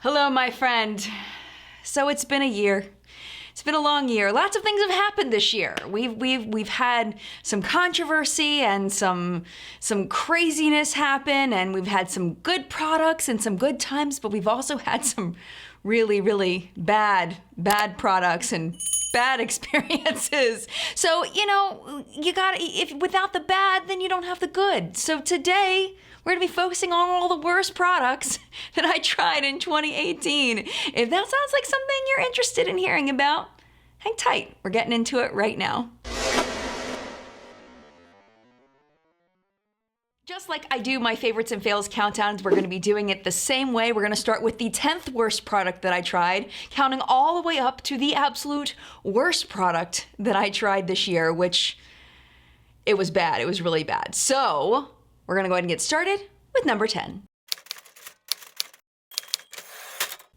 Hello, my friend. So it's been a year. It's been a long year. Lots of things have happened this year. We've had some controversy and some craziness happen, and we've had some good products and some good times, but we've also had some really bad products and bad experiences. So, you know, if without the bad, then you don't have the good. So today, we're gonna be focusing on all the worst products that I tried in 2018. If that sounds like something you're interested in hearing about, hang tight. We're getting into it right now. Just like I do my favorites and fails countdowns, we're gonna be doing it the same way. We're gonna start with the 10th worst product that I tried, counting all the way up to the absolute worst product that I tried this year, which it was bad. It was really bad. So we're gonna go ahead and get started with number 10.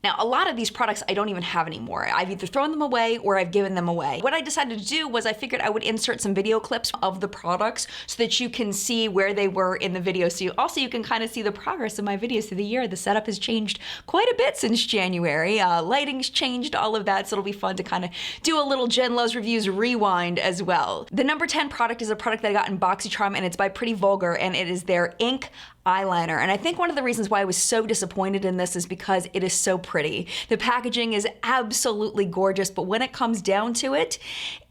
Now, a lot of these products I don't even have anymore. I've either thrown them away or I've given them away. What I decided to do was I figured I would insert some video clips of the products so that you can see where they were in the video. So you can kind of see the progress of my videos through the year. The setup has changed quite a bit since January. Lighting's changed, all of that, so it'll be fun to kind of do a little Jen Loves Reviews rewind as well. The number 10 product is a product that I got in BoxyCharm, and it's by Pretty Vulgar, and it is their ink eyeliner. And I think one of the reasons why I was so disappointed in this is because it is so pretty. The packaging is absolutely gorgeous, but when it comes down to it,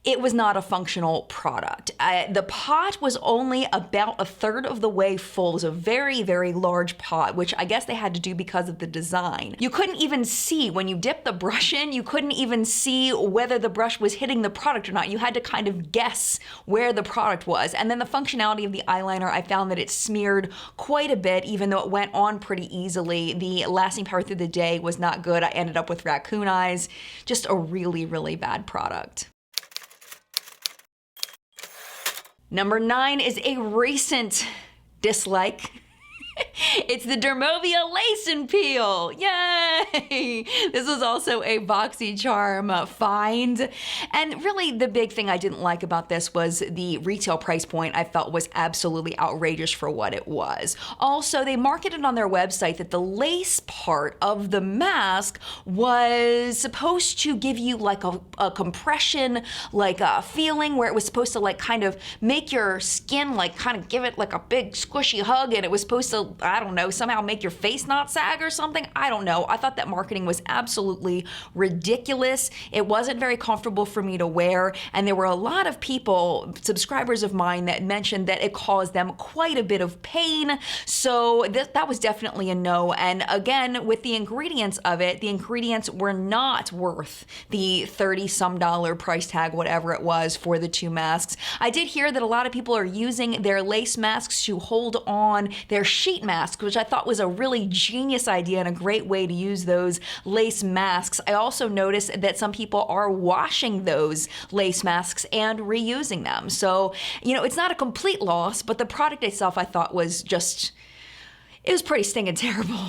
it was not a functional product. The pot was only about 1/3 of the way full. It was a very large pot, which I guess they had to do because of the design. You couldn't even see, when you dipped the brush in, you couldn't even see whether the brush was hitting the product or not. You had to kind of guess where the product was. And then the functionality of the eyeliner, I found that it smeared quite a bit, even though it went on pretty easily. The lasting power through the day was not good. I ended up with raccoon eyes. Just a really bad product. Number 9 is a recent dislike. It's the Dermovia Lace and Peel. Yay! This was also a BoxyCharm find. And really the big thing I didn't like about this was the retail price point. I felt was absolutely outrageous for what it was. Also, they marketed on their website that the lace part of the mask was supposed to give you like a compression, like a feeling where it was supposed to like kind of make your skin like kind of give it like a big squishy hug, and it was supposed to, I don't know, somehow make your face not sag or something. I don't know. I thought that marketing was absolutely ridiculous. It wasn't very comfortable for me to wear, and there were a lot of people, subscribers of mine, that mentioned that it caused them quite a bit of pain. So that was definitely a no. And again, with the ingredients of it, the ingredients were not worth the $30-some price tag, whatever it was, for the 2 masks. I did hear that a lot of people are using their lace masks to hold on their sheet masks, which I thought was a really genius idea and a great way to use those lace masks. I also noticed that some people are washing those lace masks and reusing them. So, you know, it's not a complete loss, but the product itself I thought was just, it was pretty stinking terrible.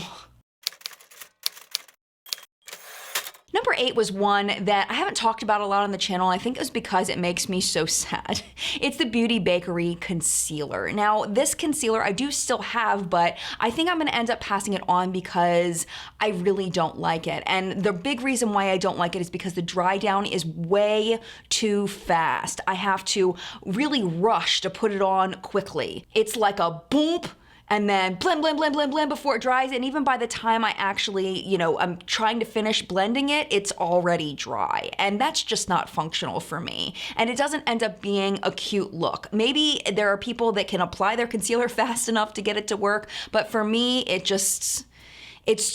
Number 8 was one that I haven't talked about a lot on the channel. I think it was because it makes me so sad. It's the Bakerie concealer. Now, this concealer I do still have, but I think I'm gonna end up passing it on because I really don't like it. And the big reason why I don't like it is because the dry down is way too fast. I have to really rush to put it on quickly. It's like a boom, and then blend before it dries. And even by the time I actually, you know, I'm trying to finish blending it, it's already dry. And that's just not functional for me. And it doesn't end up being a cute look. Maybe there are people that can apply their concealer fast enough to get it to work, but for me, it's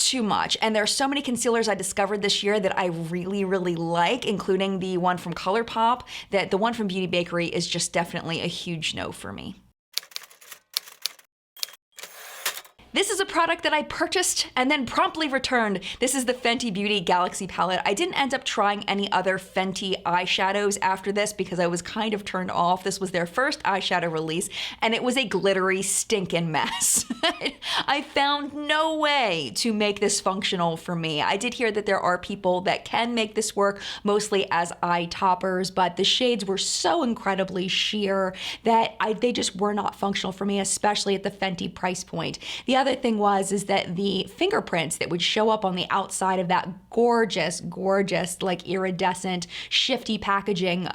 too much. And there are so many concealers I discovered this year that I really like, including the one from ColourPop, that the one from Bakerie is just definitely a huge no for me. This is a product that I purchased and then promptly returned. This is the Fenty Beauty Galaxy palette. I didn't end up trying any other Fenty eyeshadows after this because I was kind of turned off. This was their first eyeshadow release, and it was a glittery stinking mess. I found no way to make this functional for me. I did hear that there are people that can make this work, mostly as eye toppers, but the shades were so incredibly sheer that they just were not functional for me, especially at the Fenty price point. The other thing is that the fingerprints that would show up on the outside of that gorgeous, like iridescent, shifty packaging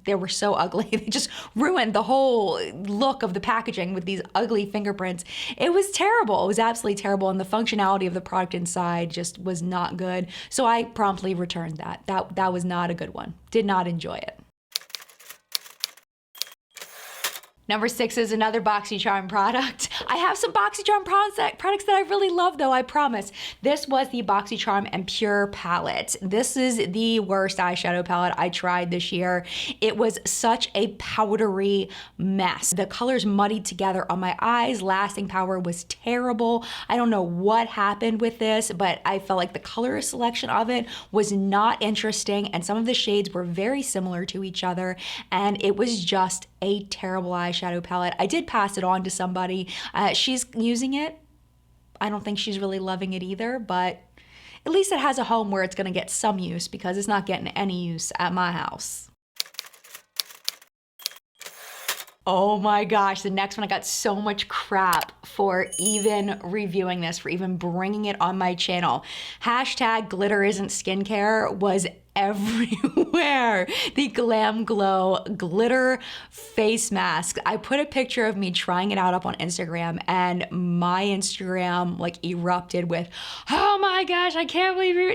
they were so ugly. They just ruined the whole look of the packaging with these ugly fingerprints. It was terrible. It was absolutely terrible. And the functionality of the product inside just was not good. So I promptly returned that. That was not a good one. Did not enjoy it. Number 6 is another BoxyCharm product. I have some BoxyCharm products that I really love though, I promise. This was the BoxyCharm and Pure palette. This is the worst eyeshadow palette I tried this year. It was such a powdery mess. The colors muddied together on my eyes. Lasting power was terrible. I don't know what happened with this, but I felt like the color selection of it was not interesting, and some of the shades were very similar to each other, and it was just a terrible eyeshadow palette. I did pass it on to somebody. She's using it. I don't think she's really loving it either, but at least it has a home where it's gonna get some use, because it's not getting any use at my house. Oh my gosh, the next one, I got so much crap for even reviewing this, for even bringing it on my channel. Hashtag glitter isn't skincare was everywhere. The Glamglow glitter face mask. I put a picture of me trying it out up on Instagram, and my Instagram like erupted with, oh my gosh, I can't believe you're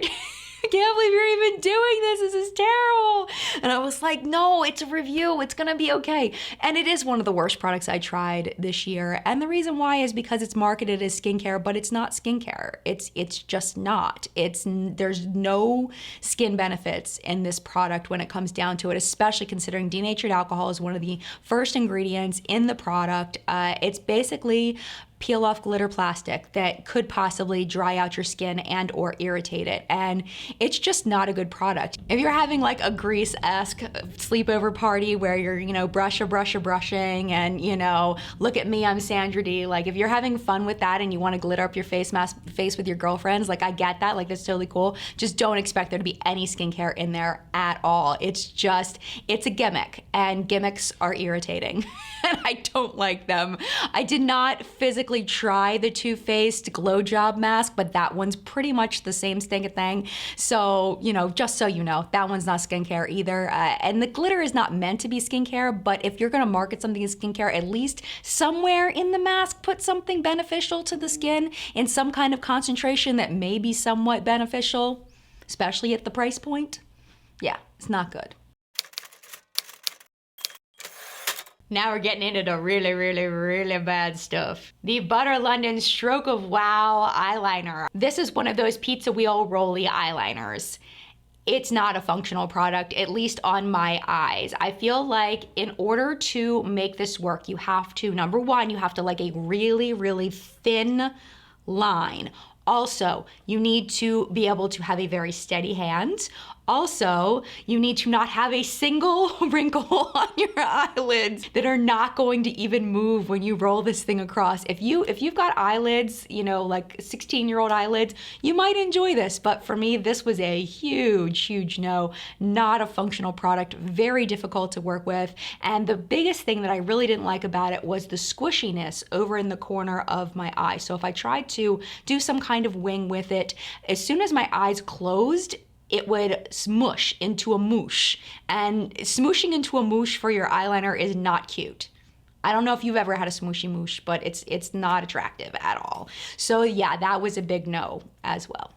I can't believe you're even doing this. This is terrible. And I was like, no, it's a review. It's gonna be okay. And it is one of the worst products I tried this year. And the reason why is because it's marketed as skincare, but it's not skincare. It's just not. There's no skin benefits in this product when it comes down to it, especially considering denatured alcohol is one of the first ingredients in the product. It's basically peel off glitter plastic that could possibly dry out your skin and or irritate it. And it's just not a good product. If you're having like a Grease-esque sleepover party where you're, brushing and, look at me, I'm Sandra D. Like if you're having fun with that and you want to glitter up your face with your girlfriends, like I get that, like that's totally cool. Just don't expect there to be any skincare in there at all. It's a gimmick, and gimmicks are irritating. And I don't like them. I did not physically try the Too Faced Glow Job mask, but that one's pretty much the same thing. So, just so you know, that one's not skincare either. And the glitter is not meant to be skincare, but if you're gonna market something as skincare, at least somewhere in the mask, put something beneficial to the skin in some kind of concentration that may be somewhat beneficial, especially at the price point. Yeah, it's not good. Now we're getting into the really bad stuff. The Butter London Stroke of Wow eyeliner. This is one of those pizza wheel rolly eyeliners. It's not a functional product, at least on my eyes. I feel like in order to make this work, you have to, number one, you have to like a really thin line. Also, you need to be able to have a very steady hand. Also, you need to not have a single wrinkle on your eyelids that are not going to even move when you roll this thing across. If you've got eyelids, like 16-year-old eyelids, you might enjoy this, but for me, this was a huge no. Not a functional product, very difficult to work with. And the biggest thing that I really didn't like about it was the squishiness over in the corner of my eye. So if I tried to do some kind of wing with it, as soon as my eyes closed, it would smush into a moosh. And smooshing into a moosh for your eyeliner is not cute. I don't know if you've ever had a smooshy moosh, but it's not attractive at all. So yeah, that was a big no as well.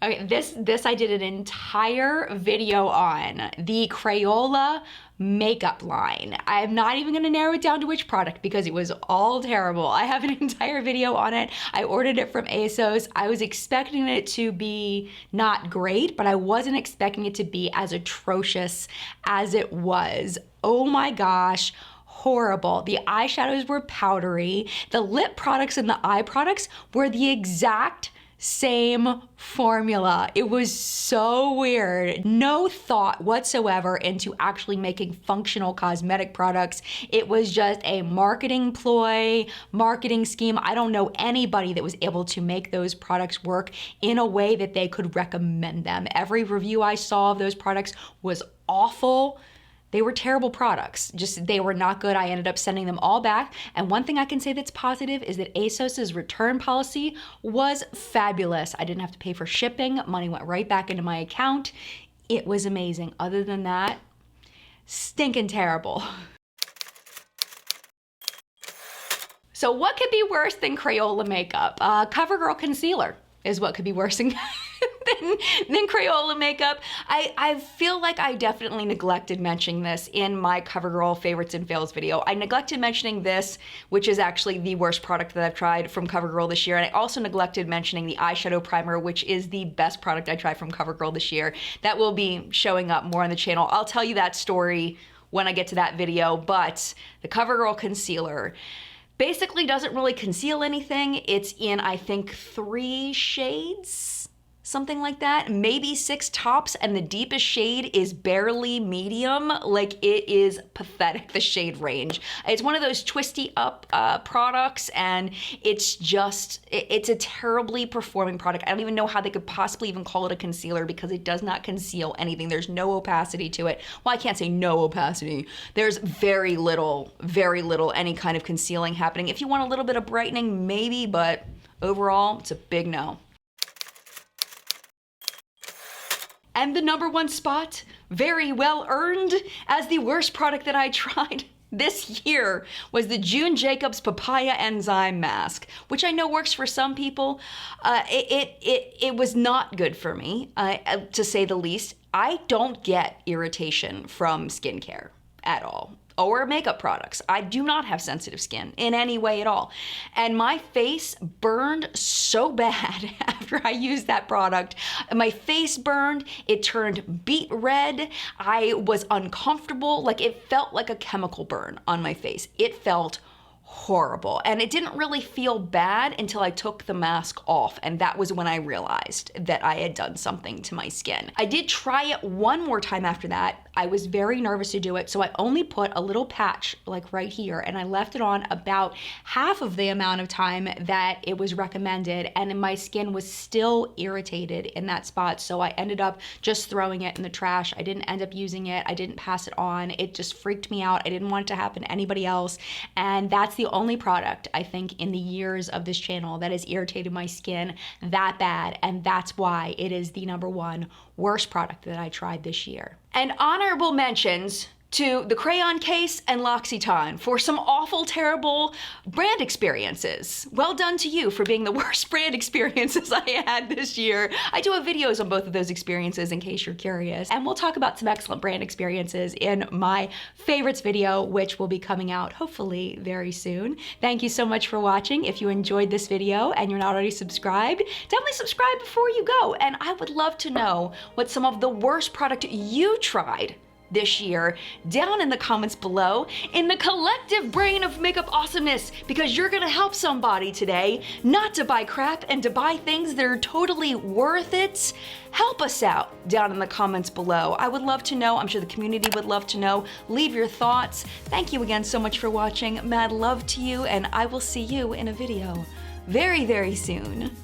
Okay, this I did an entire video on, the Crayola makeup line. I'm not even gonna narrow it down to which product because it was all terrible. I have an entire video on it. I ordered it from ASOS. I was expecting it to be not great, but I wasn't expecting it to be as atrocious as it was. Oh my gosh. Horrible. The eyeshadows were powdery. The lip products and the eye products were the exact same formula. It was so weird. No thought whatsoever into actually making functional cosmetic products. It was just a marketing ploy, marketing scheme. I don't know anybody that was able to make those products work in a way that they could recommend them. Every review I saw of those products was awful. They were terrible products. Just, they were not good. I ended up sending them all back. And one thing I can say that's positive is that ASOS's return policy was fabulous. I didn't have to pay for shipping. Money went right back into my account. It was amazing. Other than that, stinking terrible. So what could be worse than Crayola makeup? Covergirl concealer is what could be worse than Crayola makeup. I feel like I definitely neglected mentioning this in my Covergirl favorites and fails video. I neglected mentioning this, which is actually the worst product that I've tried from Covergirl this year. And I also neglected mentioning the eyeshadow primer, which is the best product I tried from Covergirl this year. That will be showing up more on the channel. I'll tell you that story when I get to that video, but the Covergirl concealer basically doesn't really conceal anything. It's in, I think, 3 shades, something like that, maybe 6 tops, and the deepest shade is barely medium. Like, it is pathetic, the shade range. It's one of those twisty up products, and it's just, it's a terribly performing product. I don't even know how they could possibly even call it a concealer because it does not conceal anything. There's no opacity to it. Well, I can't say no opacity. There's very little any kind of concealing happening. If you want a little bit of brightening, maybe, but overall, it's a big no. And the #1 spot, very well earned, as the worst product that I tried this year was the June Jacobs Papaya Enzyme Mask, which I know works for some people. It was not good for me, to say the least. I don't get irritation from skincare at all, or makeup products. I do not have sensitive skin in any way at all. And my face burned so bad after I used that product. My face burned, it turned beet red. I was uncomfortable, like it felt like a chemical burn on my face. It felt horrible. And it didn't really feel bad until I took the mask off. And that was when I realized that I had done something to my skin. I did try it one more time after that. I was very nervous to do it, so I only put a little patch like right here, and I left it on about half of the amount of time that it was recommended, and my skin was still irritated in that spot, so I ended up just throwing it in the trash. I didn't end up using it. I didn't pass it on. It just freaked me out. I didn't want it to happen to anybody else, and that's the only product, I think, in the years of this channel that has irritated my skin that bad, and that's why it is the #1 worst product that I tried this year. And honorable mentions to the crayon case and L'Occitane for some awful, terrible brand experiences. Well done to you for being the worst brand experiences I had this year. I do have videos on both of those experiences in case you're curious. And we'll talk about some excellent brand experiences in my favorites video, which will be coming out hopefully very soon. Thank you so much for watching. If you enjoyed this video and you're not already subscribed, definitely subscribe before you go. And I would love to know what some of the worst product you tried this year down in the comments below in the collective brain of makeup awesomeness, because you're gonna help somebody today not to buy crap and to buy things that are totally worth it. Help us out down in the comments below. I would love to know. I'm sure the community would love to know. Leave your thoughts. Thank you again so much for watching. Mad love to you, and I will see you in a video very, very soon.